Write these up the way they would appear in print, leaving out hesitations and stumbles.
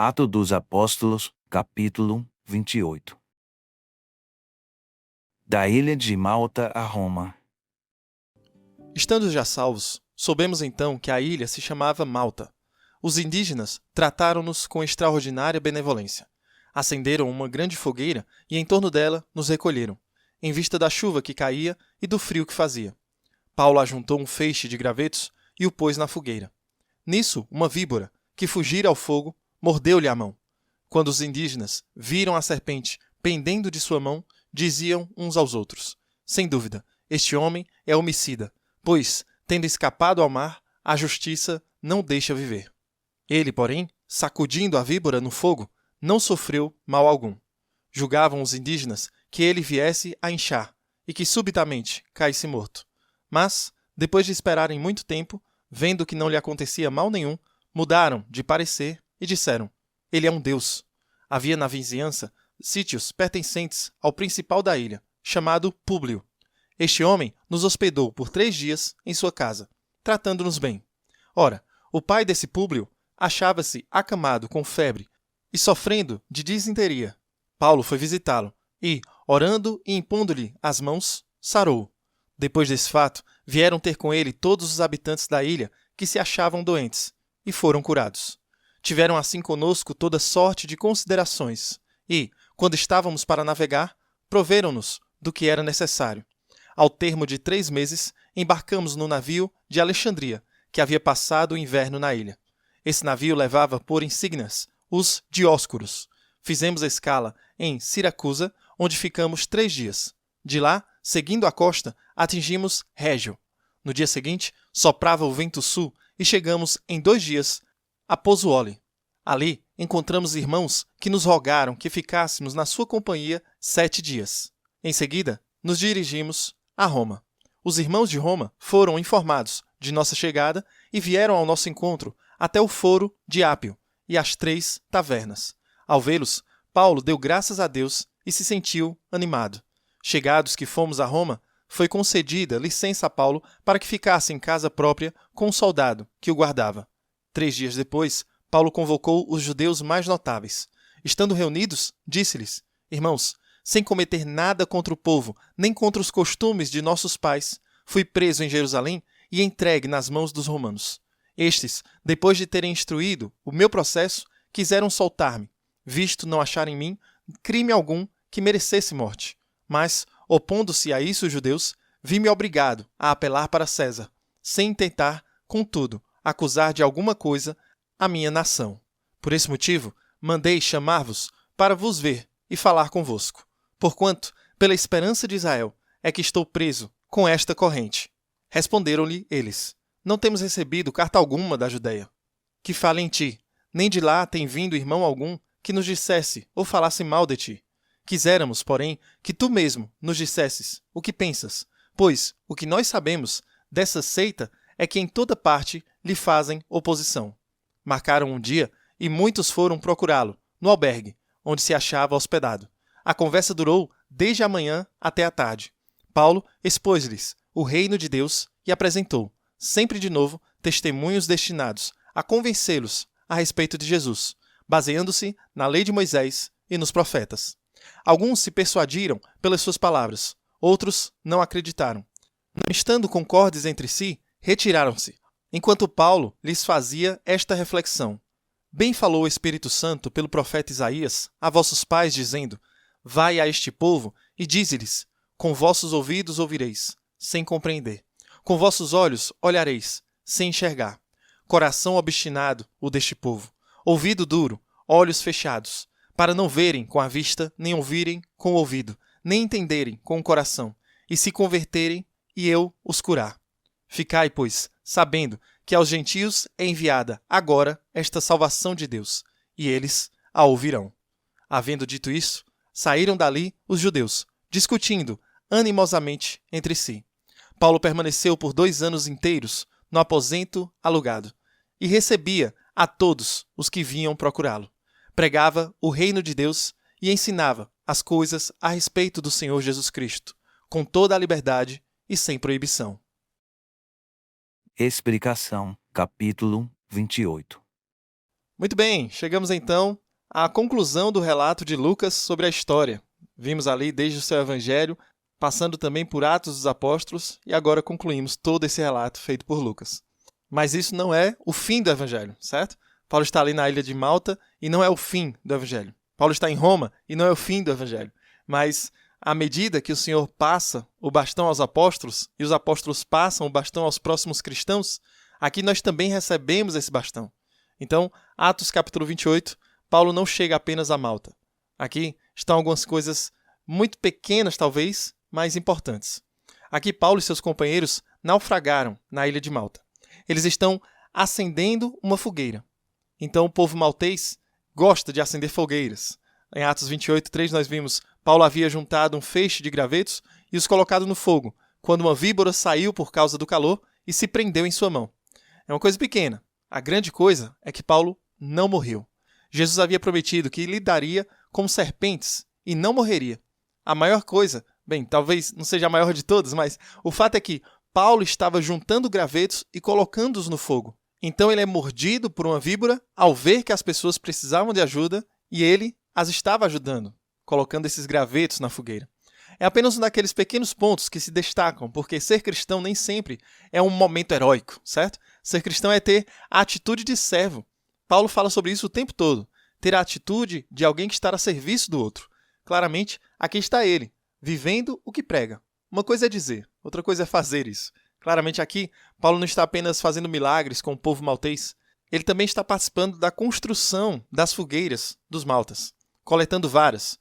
Atos dos Apóstolos, capítulo 28. Da ilha de Malta a Roma. Estando já salvos, soubemos então que a ilha se chamava Malta. Os indígenas trataram-nos com extraordinária benevolência. Acenderam uma grande fogueira e em torno dela nos recolheram, em vista da chuva que caía e do frio que fazia. Paulo ajuntou um feixe de gravetos e o pôs na fogueira. Nisso, uma víbora, que fugira ao fogo, mordeu-lhe a mão. Quando os indígenas viram a serpente pendendo de sua mão, diziam uns aos outros: sem dúvida, este homem é homicida, pois, tendo escapado ao mar, a justiça não deixa viver. Ele, porém, sacudindo a víbora no fogo, não sofreu mal algum. Julgavam os indígenas que ele viesse a inchar e que subitamente caísse morto. Mas, depois de esperarem muito tempo, vendo que não lhe acontecia mal nenhum, mudaram de parecer e disseram: ele é um deus. Havia na vizinhança sítios pertencentes ao principal da ilha, chamado Públio. Este homem nos hospedou por 3 dias em sua casa, tratando-nos bem. Ora, o pai desse Públio achava-se acamado com febre e sofrendo de disenteria. Paulo foi visitá-lo e, orando e impondo-lhe as mãos, sarou. Depois desse fato, vieram ter com ele todos os habitantes da ilha que se achavam doentes, e foram curados. Tiveram assim conosco toda sorte de considerações, e, quando estávamos para navegar, proveram-nos do que era necessário. Ao termo de 3 meses, embarcamos no navio de Alexandria, que havia passado o inverno na ilha. Esse navio levava por insígnias os Dióscuros. Fizemos a escala em Siracusa, onde ficamos 3 dias. De lá, seguindo a costa, atingimos Régio. No dia seguinte, soprava o vento sul e chegamos em 2 dias a Pozzuoli. Ali, encontramos irmãos que nos rogaram que ficássemos na sua companhia 7 dias. Em seguida, nos dirigimos a Roma. Os irmãos de Roma foram informados de nossa chegada e vieram ao nosso encontro até o foro de Ápio e as 3 tavernas. Ao vê-los, Paulo deu graças a Deus e se sentiu animado. Chegados que fomos a Roma, foi concedida licença a Paulo para que ficasse em casa própria com um soldado que o guardava. 3 dias depois, Paulo convocou os judeus mais notáveis. Estando reunidos, disse-lhes: irmãos, sem cometer nada contra o povo, nem contra os costumes de nossos pais, fui preso em Jerusalém e entregue nas mãos dos romanos. Estes, depois de terem instruído o meu processo, quiseram soltar-me, visto não achar em mim crime algum que merecesse morte. Mas, opondo-se a isso os judeus, vi-me obrigado a apelar para César, sem tentar, contudo, acusar de alguma coisa a minha nação. Por esse motivo, mandei chamar-vos para vos ver e falar convosco. Porquanto, pela esperança de Israel, é que estou preso com esta corrente. Responderam-lhe eles: não temos recebido carta alguma da Judéia que fale em ti, nem de lá tem vindo irmão algum que nos dissesse ou falasse mal de ti. Quiséramos, porém, que tu mesmo nos dissesses o que pensas, pois o que nós sabemos dessa seita é que em toda parte lhe fazem oposição. Marcaram um dia e muitos foram procurá-lo no albergue, onde se achava hospedado. A conversa durou desde a manhã até a tarde. Paulo expôs-lhes o reino de Deus e apresentou, sempre de novo, testemunhos destinados a convencê-los a respeito de Jesus, baseando-se na lei de Moisés e nos profetas. Alguns se persuadiram pelas suas palavras, outros não acreditaram. Não estando concordes entre si, retiraram-se, enquanto Paulo lhes fazia esta reflexão: bem falou o Espírito Santo pelo profeta Isaías a vossos pais, dizendo: vai a este povo e dize-lhes: com vossos ouvidos ouvireis, sem compreender. Com vossos olhos olhareis, sem enxergar. Coração obstinado o deste povo, ouvido duro, olhos fechados, para não verem com a vista, nem ouvirem com o ouvido, nem entenderem com o coração, e se converterem, e eu os curar. Ficai, pois, sabendo que aos gentios é enviada agora esta salvação de Deus, e eles a ouvirão. Havendo dito isso, saíram dali os judeus, discutindo animosamente entre si. Paulo permaneceu por 2 anos inteiros no aposento alugado, e recebia a todos os que vinham procurá-lo. Pregava o reino de Deus e ensinava as coisas a respeito do Senhor Jesus Cristo, com toda a liberdade e sem proibição. Explicação, capítulo 28. Muito bem, chegamos então à conclusão do relato de Lucas sobre a história. Vimos ali desde o seu evangelho, passando também por Atos dos Apóstolos, e agora concluímos todo esse relato feito por Lucas. Mas isso não é o fim do evangelho, certo? Paulo está ali na ilha de Malta e não é o fim do evangelho. Paulo está em Roma e não é o fim do evangelho. Mas à medida que o Senhor passa o bastão aos apóstolos e os apóstolos passam o bastão aos próximos cristãos, aqui nós também recebemos esse bastão. Então, Atos capítulo 28, Paulo não chega apenas a Malta. Aqui estão algumas coisas muito pequenas, talvez, mas importantes. Aqui Paulo e seus companheiros naufragaram na ilha de Malta. Eles estão acendendo uma fogueira. Então o povo maltês gosta de acender fogueiras. Em Atos 28, 3, nós vimos Paulo havia juntado um feixe de gravetos e os colocado no fogo, quando uma víbora saiu por causa do calor e se prendeu em sua mão. É uma coisa pequena. A grande coisa é que Paulo não morreu. Jesus havia prometido que lidaria com serpentes e não morreria. A maior coisa, bem, talvez não seja a maior de todas, mas o fato é que Paulo estava juntando gravetos e colocando-os no fogo. Então ele é mordido por uma víbora ao ver que as pessoas precisavam de ajuda e ele as estava ajudando, colocando esses gravetos na fogueira. É apenas um daqueles pequenos pontos que se destacam, porque ser cristão nem sempre é um momento heróico, certo? Ser cristão é ter a atitude de servo. Paulo fala sobre isso o tempo todo. Ter a atitude de alguém que está a serviço do outro. Claramente, aqui está ele, vivendo o que prega. Uma coisa é dizer, outra coisa é fazer isso. Claramente aqui, Paulo não está apenas fazendo milagres com o povo maltês, ele também está participando da construção das fogueiras dos maltas, coletando varas.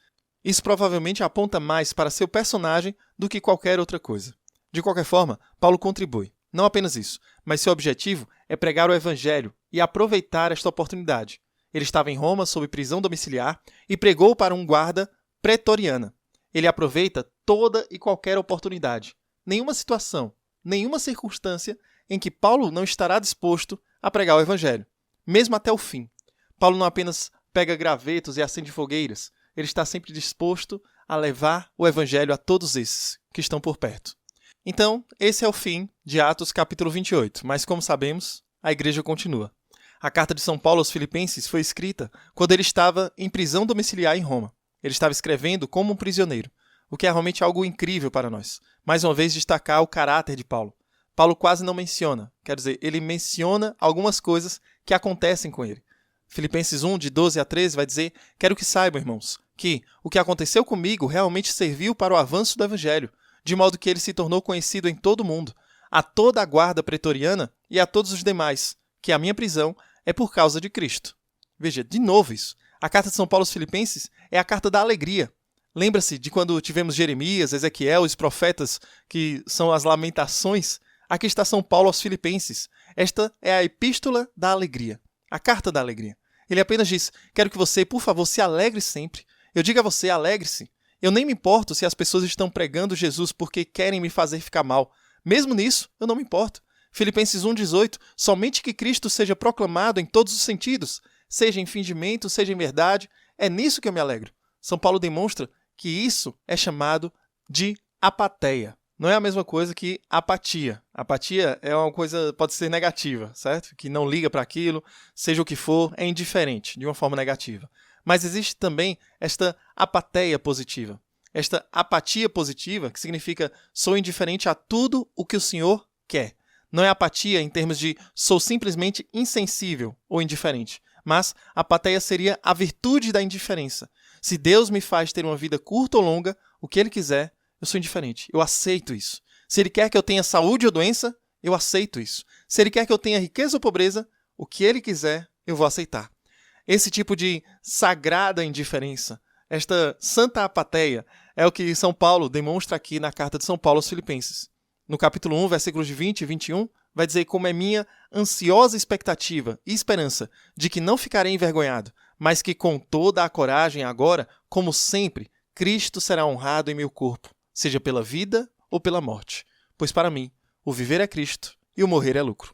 Isso provavelmente aponta mais para seu personagem do que qualquer outra coisa. De qualquer forma, Paulo contribui. Não apenas isso, mas seu objetivo é pregar o evangelho e aproveitar esta oportunidade. Ele estava em Roma sob prisão domiciliar e pregou para um guarda pretoriana. Ele aproveita toda e qualquer oportunidade. Nenhuma situação, nenhuma circunstância em que Paulo não estará disposto a pregar o evangelho, mesmo até o fim. Paulo não apenas pega gravetos e acende fogueiras, ele está sempre disposto a levar o evangelho a todos esses que estão por perto. Então, esse é o fim de Atos capítulo 28, mas como sabemos, a igreja continua. A carta de São Paulo aos Filipenses foi escrita quando ele estava em prisão domiciliar em Roma. Ele estava escrevendo como um prisioneiro, o que é realmente algo incrível para nós. Mais uma vez, destacar o caráter de Paulo. Paulo quase não menciona, quer dizer, ele menciona algumas coisas que acontecem com ele. Filipenses 1, de 12 a 13, vai dizer: quero que saibam, irmãos, que o que aconteceu comigo realmente serviu para o avanço do evangelho, de modo que ele se tornou conhecido em todo o mundo, a toda a guarda pretoriana e a todos os demais, que a minha prisão é por causa de Cristo. Veja, de novo isso. A carta de São Paulo aos Filipenses é a carta da alegria. Lembra-se de quando tivemos Jeremias, Ezequiel, os profetas, que são as lamentações? Aqui está São Paulo aos Filipenses. Esta é a epístola da alegria, a carta da alegria. Ele apenas diz: quero que você, por favor, se alegre sempre. Eu digo a você, alegre-se. Eu nem me importo se as pessoas estão pregando Jesus porque querem me fazer ficar mal. Mesmo nisso, eu não me importo. Filipenses 1,18, somente que Cristo seja proclamado em todos os sentidos, seja em fingimento, seja em verdade, é nisso que eu me alegro. São Paulo demonstra que isso é chamado de apatia. Não é a mesma coisa que apatia. Apatia é uma coisa, pode ser negativa, certo? Que não liga para aquilo, seja o que for, é indiferente, de uma forma negativa. Mas existe também esta apatia positiva. Esta apatia positiva, que significa sou indiferente a tudo o que o Senhor quer. Não é apatia em termos de sou simplesmente insensível ou indiferente, mas apatia seria a virtude da indiferença. Se Deus me faz ter uma vida curta ou longa, o que Ele quiser, eu sou indiferente, eu aceito isso. Se Ele quer que eu tenha saúde ou doença, eu aceito isso. Se Ele quer que eu tenha riqueza ou pobreza, o que Ele quiser, eu vou aceitar. Esse tipo de sagrada indiferença, esta santa apatia, é o que São Paulo demonstra aqui na carta de São Paulo aos Filipenses. No capítulo 1, versículos de 20 e 21, vai dizer como é minha ansiosa expectativa e esperança de que não ficarei envergonhado, mas que com toda a coragem agora, como sempre, Cristo será honrado em meu corpo, seja pela vida ou pela morte. Pois para mim, o viver é Cristo e o morrer é lucro.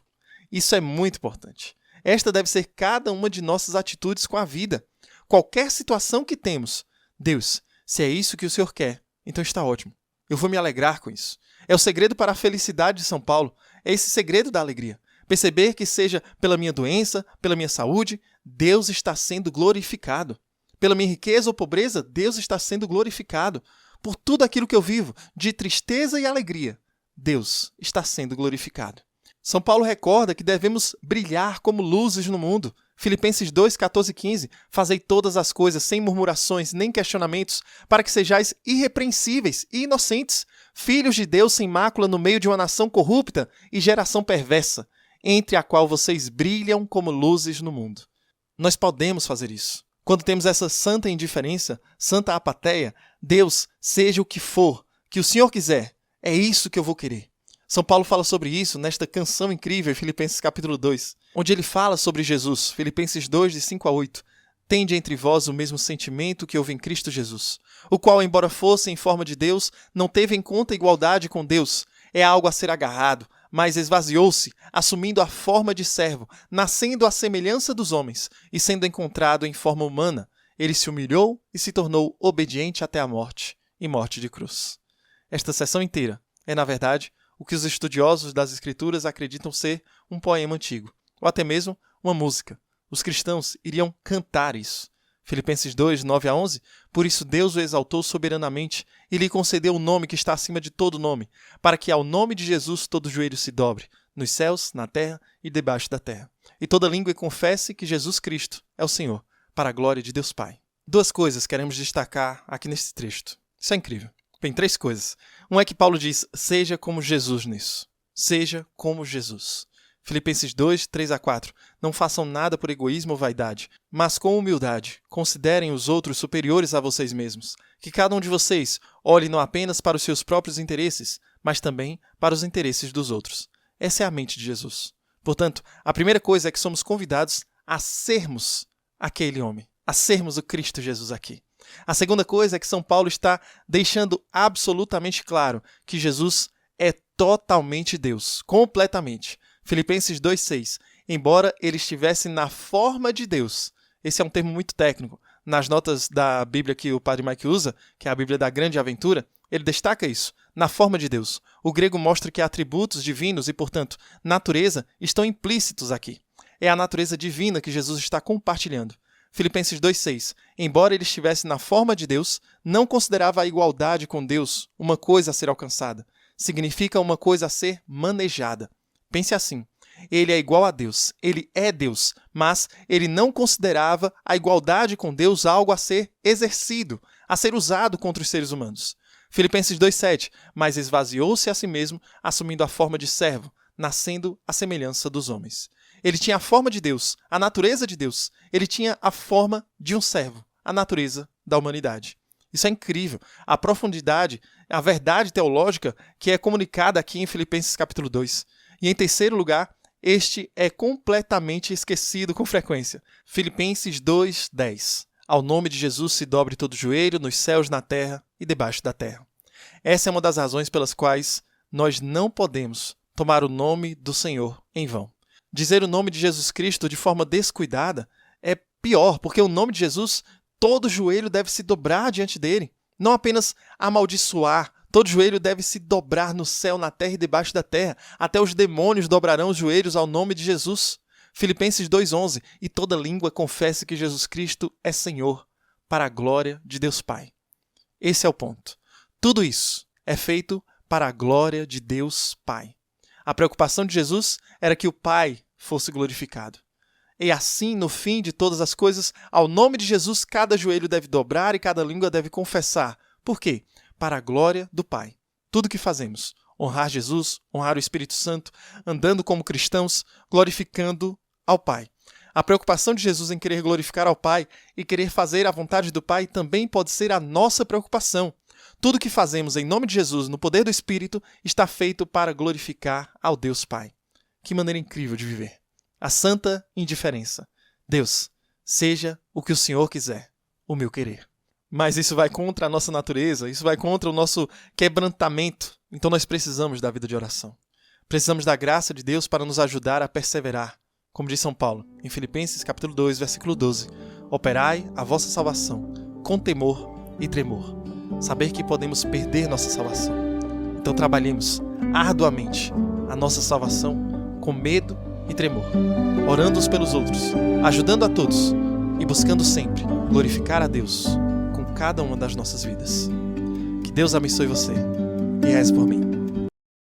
Isso é muito importante. Esta deve ser cada uma de nossas atitudes com a vida. Qualquer situação que temos, Deus, se é isso que o Senhor quer, então está ótimo. Eu vou me alegrar com isso. É o segredo para a felicidade de São Paulo. É esse segredo da alegria. Perceber que seja pela minha doença, pela minha saúde, Deus está sendo glorificado. Pela minha riqueza ou pobreza, Deus está sendo glorificado. Por tudo aquilo que eu vivo, de tristeza e alegria, Deus está sendo glorificado. São Paulo recorda que devemos brilhar como luzes no mundo. Filipenses 2, 14 e 15. Fazei todas as coisas sem murmurações nem questionamentos, para que sejais irrepreensíveis e inocentes, filhos de Deus sem mácula no meio de uma nação corrupta e geração perversa, entre a qual vocês brilham como luzes no mundo. Nós podemos fazer isso. Quando temos essa santa indiferença, santa apatia, Deus, seja o que for, que o Senhor quiser, é isso que eu vou querer. São Paulo fala sobre isso nesta canção incrível em Filipenses capítulo 2, onde ele fala sobre Jesus, Filipenses 2, de 5 a 8. Tende entre vós o mesmo sentimento que houve em Cristo Jesus, o qual, embora fosse em forma de Deus, não teve em conta a igualdade com Deus. É algo a ser agarrado, mas esvaziou-se, assumindo a forma de servo, nascendo à semelhança dos homens, e sendo encontrado em forma humana, ele se humilhou e se tornou obediente até a morte, e morte de cruz. Esta seção inteira é, na verdade, o que os estudiosos das Escrituras acreditam ser um poema antigo, ou até mesmo uma música. Os cristãos iriam cantar isso. Filipenses 2, 9 a 11, por isso Deus o exaltou soberanamente e lhe concedeu o nome que está acima de todo nome, para que ao nome de Jesus todo joelho se dobre, nos céus, na terra e debaixo da terra. E toda língua confesse que Jesus Cristo é o Senhor, para a glória de Deus Pai. Duas coisas queremos destacar aqui nesse trecho. Isso é incrível. Tem três coisas. Um é que Paulo diz, seja como Jesus nisso. Seja como Jesus. Filipenses 2, 3 a 4. Não façam nada por egoísmo ou vaidade, mas com humildade. Considerem os outros superiores a vocês mesmos. Que cada um de vocês olhe não apenas para os seus próprios interesses, mas também para os interesses dos outros. Essa é a mente de Jesus. Portanto, a primeira coisa é que somos convidados a sermos aquele homem, a sermos o Cristo Jesus aqui. A segunda coisa é que São Paulo está deixando absolutamente claro que Jesus é totalmente Deus, completamente. Filipenses 2,6. Embora ele estivesse na forma de Deus. Esse é um termo muito técnico. Nas notas da Bíblia que o Padre Mike usa, que é a Bíblia da Grande Aventura, ele destaca isso, na forma de Deus. O grego mostra que atributos divinos e, portanto, natureza estão implícitos aqui. É a natureza divina que Jesus está compartilhando. Filipenses 2,6. Embora ele estivesse na forma de Deus, não considerava a igualdade com Deus uma coisa a ser alcançada. Significa uma coisa a ser manejada. Pense assim, ele é igual a Deus, ele é Deus, mas ele não considerava a igualdade com Deus algo a ser exercido, a ser usado contra os seres humanos. Filipenses 2,7. Mas esvaziou-se a si mesmo, assumindo a forma de servo, nascendo à semelhança dos homens. Ele tinha a forma de Deus, a natureza de Deus. Ele tinha a forma de um servo, a natureza da humanidade. Isso é incrível. A profundidade, a verdade teológica que é comunicada aqui em Filipenses capítulo 2. E em terceiro lugar, este é completamente esquecido com frequência. Filipenses 2:10. Ao nome de Jesus se dobre todo joelho, nos céus, na terra e debaixo da terra. Essa é uma das razões pelas quais nós não podemos tomar o nome do Senhor em vão. Dizer o nome de Jesus Cristo de forma descuidada é pior, porque o nome de Jesus, todo joelho deve se dobrar diante dele. Não apenas amaldiçoar, todo joelho deve se dobrar no céu, na terra e debaixo da terra. Até os demônios dobrarão os joelhos ao nome de Jesus. Filipenses 2:11. E toda língua confesse que Jesus Cristo é Senhor, para a glória de Deus Pai. Esse é o ponto. Tudo isso é feito para a glória de Deus Pai. A preocupação de Jesus era que o Pai fosse glorificado. E assim, no fim de todas as coisas, ao nome de Jesus, cada joelho deve dobrar e cada língua deve confessar. Por quê? Para a glória do Pai. Tudo que fazemos, honrar Jesus, honrar o Espírito Santo, andando como cristãos, glorificando ao Pai. A preocupação de Jesus em querer glorificar ao Pai e querer fazer a vontade do Pai também pode ser a nossa preocupação. Tudo que fazemos em nome de Jesus, no poder do Espírito, está feito para glorificar ao Deus Pai. Que maneira incrível de viver. A santa indiferença. Deus, seja o que o Senhor quiser, o meu querer. Mas isso vai contra a nossa natureza, isso vai contra o nosso quebrantamento. Então nós precisamos da vida de oração. Precisamos da graça de Deus para nos ajudar a perseverar. Como diz São Paulo, em Filipenses capítulo 2, versículo 12. Operai a vossa salvação com temor e tremor. Saber que podemos perder nossa salvação. Então trabalhemos arduamente a nossa salvação com medo e tremor, orando uns pelos outros, ajudando a todos e buscando sempre glorificar a Deus com cada uma das nossas vidas. Que Deus abençoe você e reze por mim.